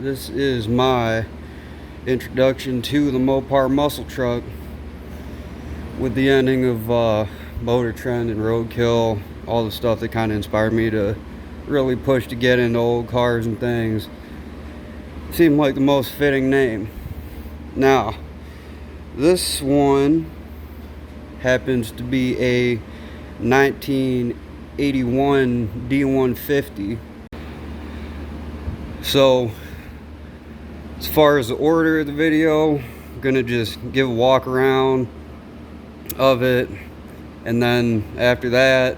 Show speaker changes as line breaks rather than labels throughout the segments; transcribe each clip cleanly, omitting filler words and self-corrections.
This is my introduction to the Mopar Muscle Truck, with the ending of Motor Trend and Roadkill, all the stuff that kind of inspired me to really push to get into old cars and things. Seemed like the most fitting name. Now, this one happens to be a 1981 d150. So as far as the order of the video, I'm gonna just give a walk around of it, and then after that,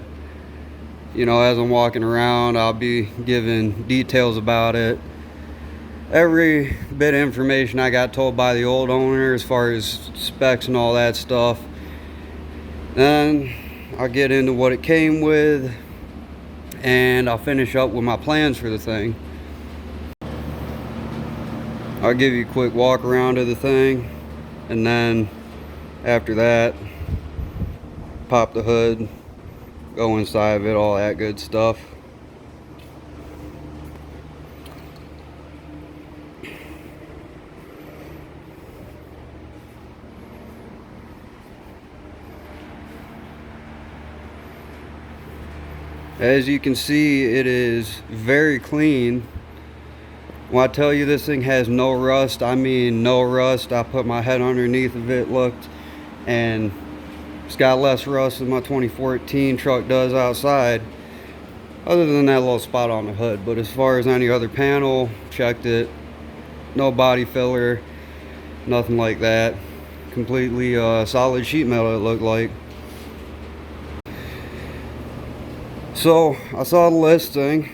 you know, as I'm walking around, I'll be giving details about it. Every bit of information I got told by the old owner as far as specs and all that stuff. Then I'll get into what it came with, and I'll finish up with my plans for the thing. I'll give you a quick walk around of the thing, and then after that, pop the hood, go inside of it, all that good stuff. As you can see, it is very clean. When I tell you this thing has no rust, I mean no rust. I put my head underneath of it, looked, and it's got less rust than my 2014 truck does outside, other than that little spot on the hood. But as far as any other panel, checked it, no body filler, nothing like that. Completely solid sheet metal, it looked like. So I saw the listing.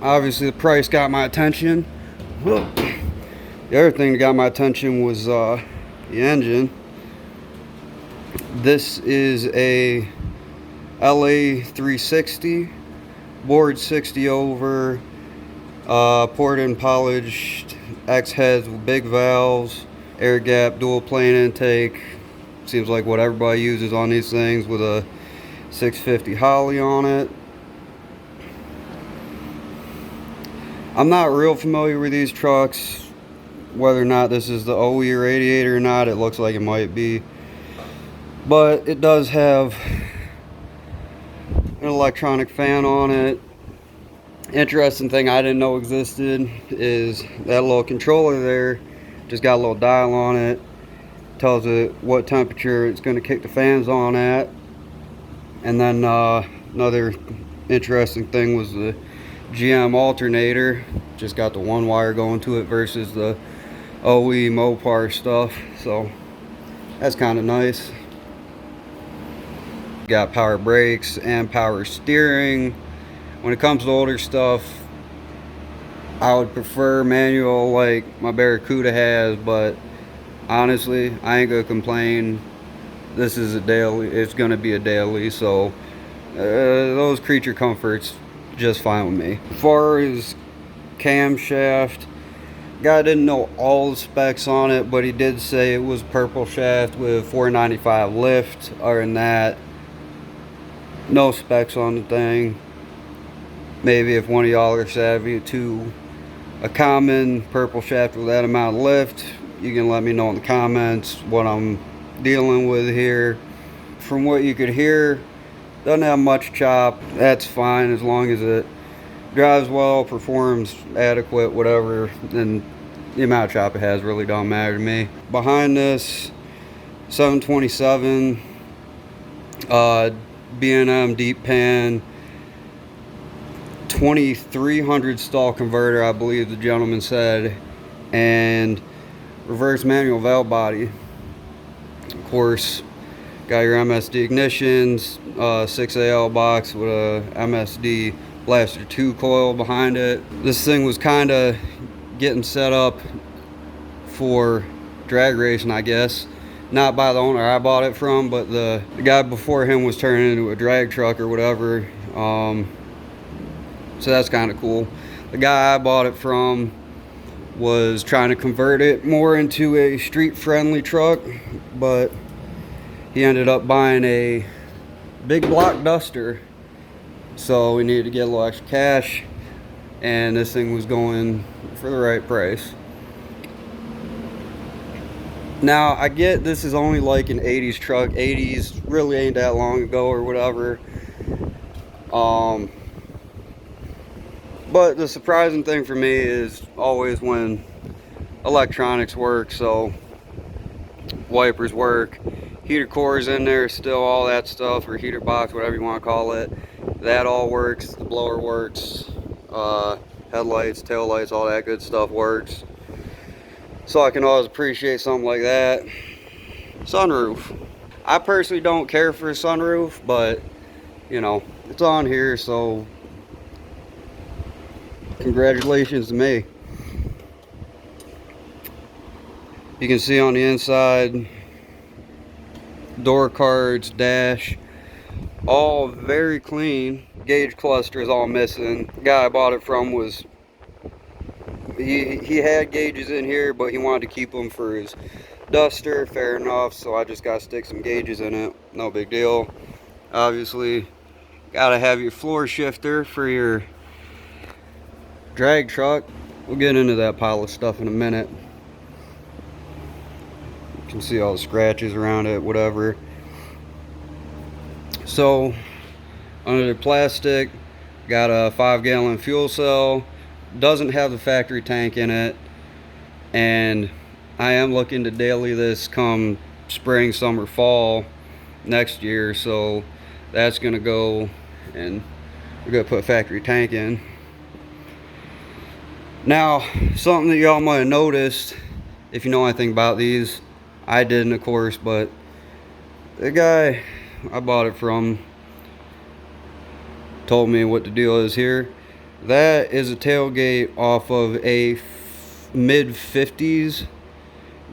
Obviously the price got my attention. The other thing that got my attention was the engine. This is a LA 360, bored 60 over, poured and polished X heads with big valves, air gap, dual plane intake. Seems like what everybody uses on these things, with a 650 Holly on it. I'm not real familiar with these trucks, whether or not this is the OE radiator or not. It looks like it might be, but it does have an electronic fan on it. Interesting thing I didn't know existed is that little controller there just got a little dial on it, tells it what temperature it's going to kick the fans on at. And then another interesting thing was the GM alternator. Just got the one wire going to it versus the OE Mopar stuff, so that's kind of nice. Got power brakes and power steering. When it comes to older stuff, I would prefer manual like my Barracuda has, but honestly, I ain't gonna complain. This is a daily, it's gonna be a daily, so those creature comforts just fine with me. As far as camshaft, guy didn't know all the specs on it, but he did say it was purple shaft with 495 lift. Other than that, no specs on the thing. Maybe if one of y'all are savvy to a common purple shaft with that amount of lift, you can let me know in the comments what I'm dealing with here. From what you could hear, doesn't have much chop. That's fine as long as it drives well, performs adequate, whatever. Then the amount of chop it has really don't matter to me. Behind this, 727 B&M deep pan, 2300 stall converter, I believe the gentleman said, and reverse manual valve body. Of course, got your MSD ignitions, 6AL box with a MSD Blaster 2 coil behind it. This thing was kind of getting set up for drag racing, I guess. Not by the owner I bought it from, but the guy before him was turning into a drag truck or whatever. So that's kind of cool. The guy I bought it from was trying to convert it more into a street-friendly truck, but he ended up buying a big block duster, so we needed to get a little extra cash, and this thing was going for the right price. Now, I get this is only like an 80s truck. 80s really ain't that long ago or whatever. But the surprising thing for me is always when electronics work. So wipers work, heater cores in there still, all that stuff, or heater box, whatever you want to call it. That all works. The blower works. Headlights, tail lights, all that good stuff works. So I can always appreciate something like that. Sunroof. I personally don't care for a sunroof, but you know, it's on here, so congratulations to me. You can see on the inside, door cards, dash, all very clean. Gauge cluster is all missing. The guy I bought it from was, he had gauges in here, but he wanted to keep them for his duster. Fair enough, so I just got to stick some gauges in it. No big deal. Obviously, gotta have your floor shifter for your drag truck. We'll get into that pile of stuff in a minute. You can see all the scratches around it, whatever. So under the plastic, got a 5-gallon fuel cell. Doesn't have the factory tank in it, and I am looking to daily this come spring, summer, fall next year. So that's gonna go, and we're gonna put a factory tank in. Now, something that y'all might have noticed, if you know anything about these, I didn't, of course, but the guy I bought it from told me what the deal is here. That is a tailgate off of a mid-50s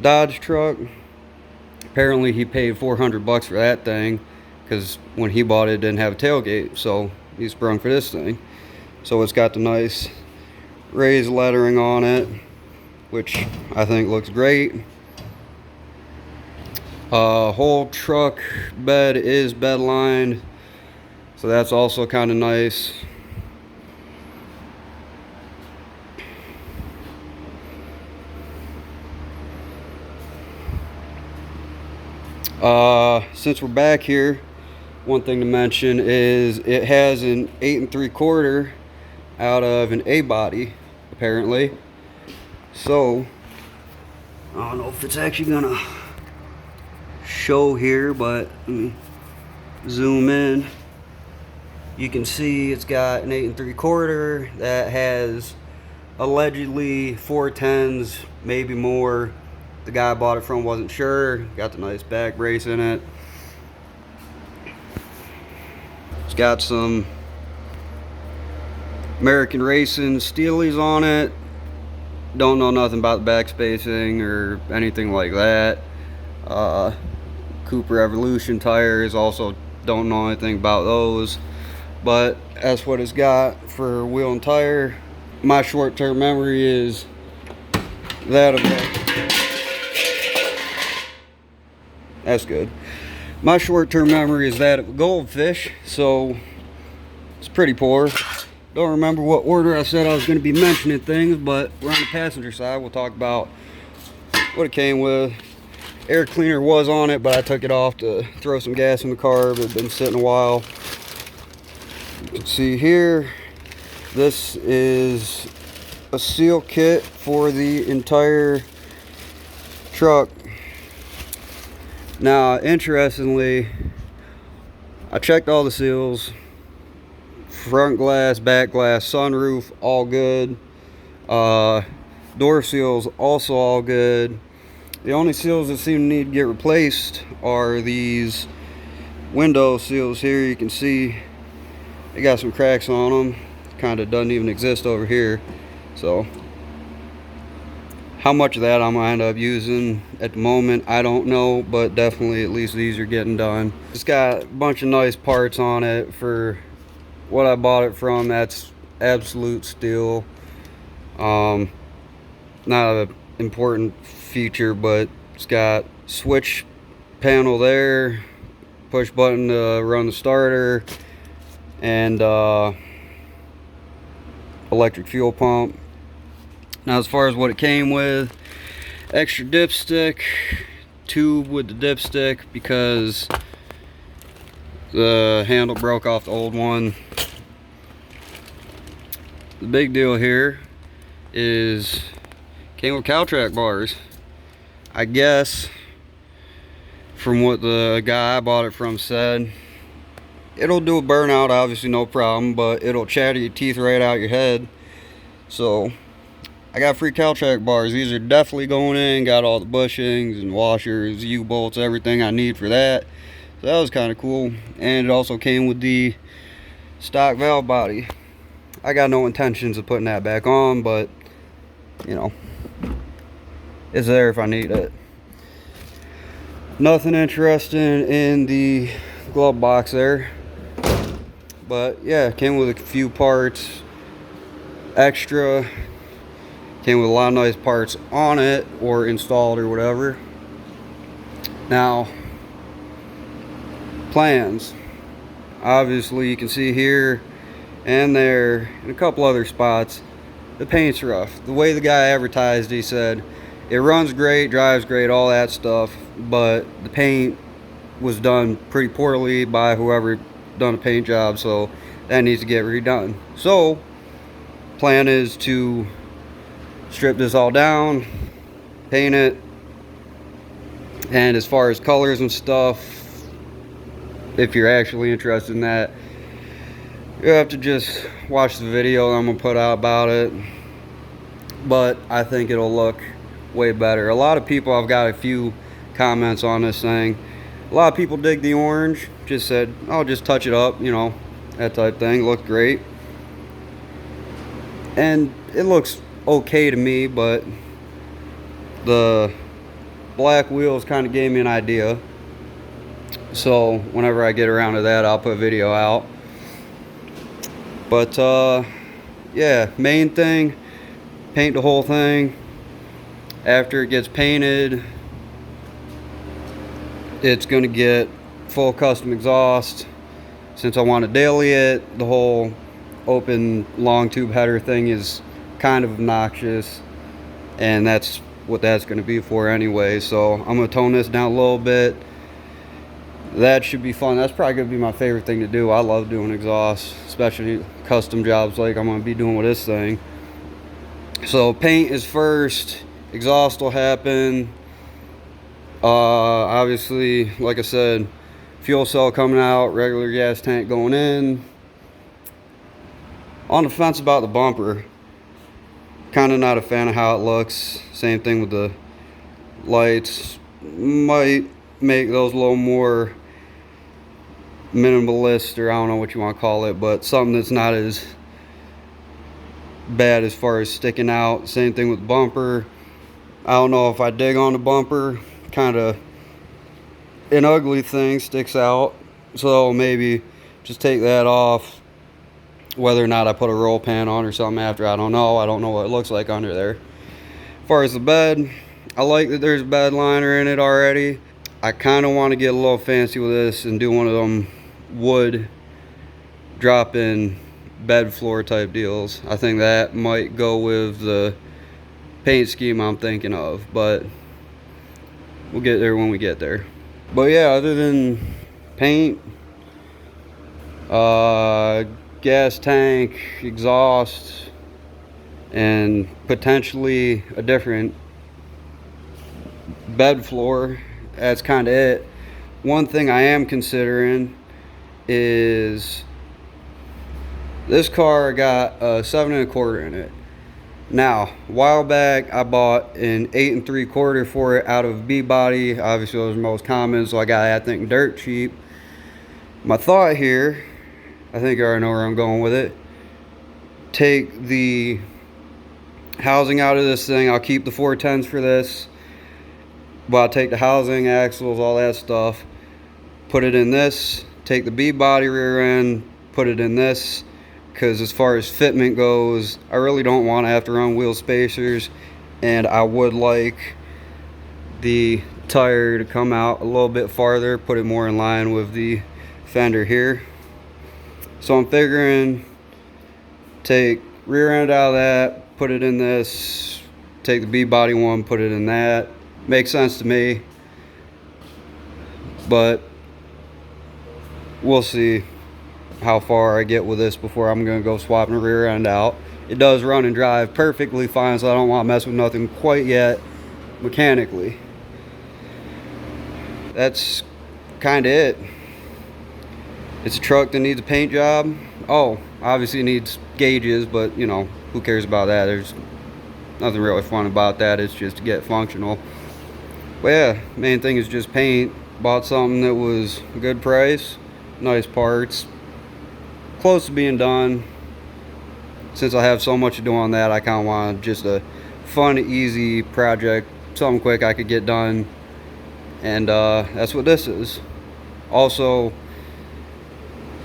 Dodge truck. Apparently he paid $400 for that thing, because when he bought it, it didn't have a tailgate, so he sprung for this thing. So it's got the nice raised lettering on it, which I think looks great. Whole truck bed is bed lined, so that's also kind of nice. Since we're back here, one thing to mention is it has an 8 3/4 out of an A body, apparently. So I don't know if it's actually gonna show here, but let me zoom in. You can see it's got an 8 3/4 that has allegedly 410s, maybe more. The guy I bought it from wasn't sure. Got the nice back brace in it. It's got some American Racing Steelies on it. Don't know nothing about the back spacing or anything like that. Cooper Evolution tires, also don't know anything about those. But that's what it's got for wheel and tire. My short-term memory is that of that's good. My short-term memory is that of a Goldfish, so it's pretty poor. Don't remember what order I said I was going to be mentioning things, but we're on the passenger side. We'll talk about what it came with. Air cleaner was on it, but I took it off to throw some gas in the car. It had been sitting a while. You can see here, this is a seal kit for the entire truck. Now, interestingly, I checked all the seals. Front glass, back glass, sunroof, all good. Door seals, also all good. The only seals that seem to need to get replaced are these window seals here. You can see they got some cracks on them. Kind of doesn't even exist over here. So how much of that I'm gonna end up using at the moment, I don't know, but definitely at least these are getting done. It's got a bunch of nice parts on it for what I bought it from. That's absolute steel. Not an important feature, but it's got switch panel there, push button to run the starter, and electric fuel pump. Now as far as what it came with, extra dipstick, tube with the dipstick because the handle broke off the old one. The big deal here is came with cow track bars. I guess from what the guy I bought it from said, it'll do a burnout, obviously no problem, but it'll chatter your teeth right out your head. So I got free cow track bars. These are definitely going in. Got all the bushings and washers, U-bolts, everything I need for that. So that was kind of cool. And it also came with the stock valve body. I got no intentions of putting that back on, but you know, it's there if I need it. Nothing interesting in the glove box there, but yeah, came with a few parts extra. Came with a lot of nice parts on it or installed or whatever. Now, plans. Obviously you can see here and there and a couple other spots the paint's rough. The way the guy advertised, he said it runs great, drives great, all that stuff, but the paint was done pretty poorly by whoever done a paint job, so that needs to get redone. So plan is to strip this all down, paint it, and as far as colors and stuff, if you're actually interested in that, you have to just watch the video I'm gonna put out about it. But I think it'll look way better. A lot of people, I've got a few comments on this thing. A lot of people dig the orange, just said, oh, just touch it up, you know, that type thing. Looked great, and it looks okay to me, but the black wheels kind of gave me an idea. So whenever I get around to that, I'll put a video out. But yeah, main thing, paint the whole thing. After it gets painted, it's going to get full custom exhaust. Since I want to daily it, the whole open long tube header thing is kind of obnoxious, and that's what that's going to be for anyway. So I'm going to tone this down a little bit. That should be fun. That's probably going to be my favorite thing to do. I love doing exhaust, especially custom jobs like I'm going to be doing with this thing. So paint is first, exhaust will happen. Obviously, like I said, fuel cell coming out, regular gas tank going in. On the fence about the bumper. Kind of not a fan of how it looks. Same thing with the lights. Might make those a little more minimalist, or I don't know what you want to call it, but something that's not as bad as far as sticking out. Same thing with the bumper. I don't know if I dig on the bumper. Kind of an ugly thing sticks out, so maybe just take that off. Whether or not I put a roll pan on or something after, I don't know. I don't know what it looks like under there. As far as the bed, I like that there's a bed liner in it already. I kind of want to get a little fancy with this and do one of them wood drop-in bed floor type deals. I think that might go with the paint scheme I'm thinking of, but we'll get there when we get there. But yeah, other than paint, gas tank, exhaust, and potentially a different bed floor, that's kind of it. One thing I am considering is this car got a 7 1/4 in it. Now, a while back I bought an 8 3/4 for it out of B body. Obviously those are most common, so I got that thing dirt cheap. My thought here, I think I already know where I'm going with it. Take the housing out of this thing. I'll keep the 410s for this, but I'll take the housing, axles, all that stuff, put it in this, take the B body rear end, put it in this, because as far as fitment goes, I really don't want to have to run wheel spacers, and I would like the tire to come out a little bit farther, put it more in line with the fender here. So I'm figuring take rear end out of that, put it in this, take the B-body one, put it in that. Makes sense to me, but we'll see how far I get with this before I'm gonna go swapping the rear end out. It does run and drive perfectly fine, so I don't want to mess with nothing quite yet mechanically. That's kind of it. It's a truck that needs a paint job. Oh, obviously it needs gauges, but you know, who cares about that? There's nothing really fun about that. It's just to get functional. But yeah, main thing is just paint. Bought something that was a good price, nice parts, close to being done. Since I have so much to do on that, I kind of want just a fun, easy project, something quick I could get done, and that's what this is. Also,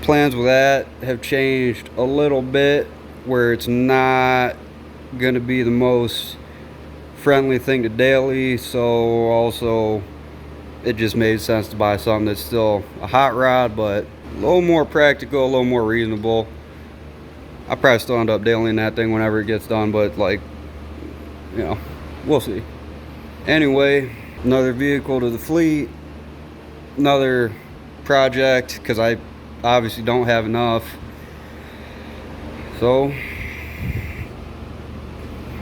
plans with that have changed a little bit, where it's not gonna be the most friendly thing to daily, so also it just made sense to buy something that's still a hot rod, but a little more practical, a little more reasonable. I'll probably still end up dailying that thing whenever it gets done, but like, you know, we'll see. Anyway, another vehicle to the fleet, another project, because I obviously don't have enough. So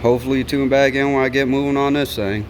hopefully tune back in when I get moving on this thing.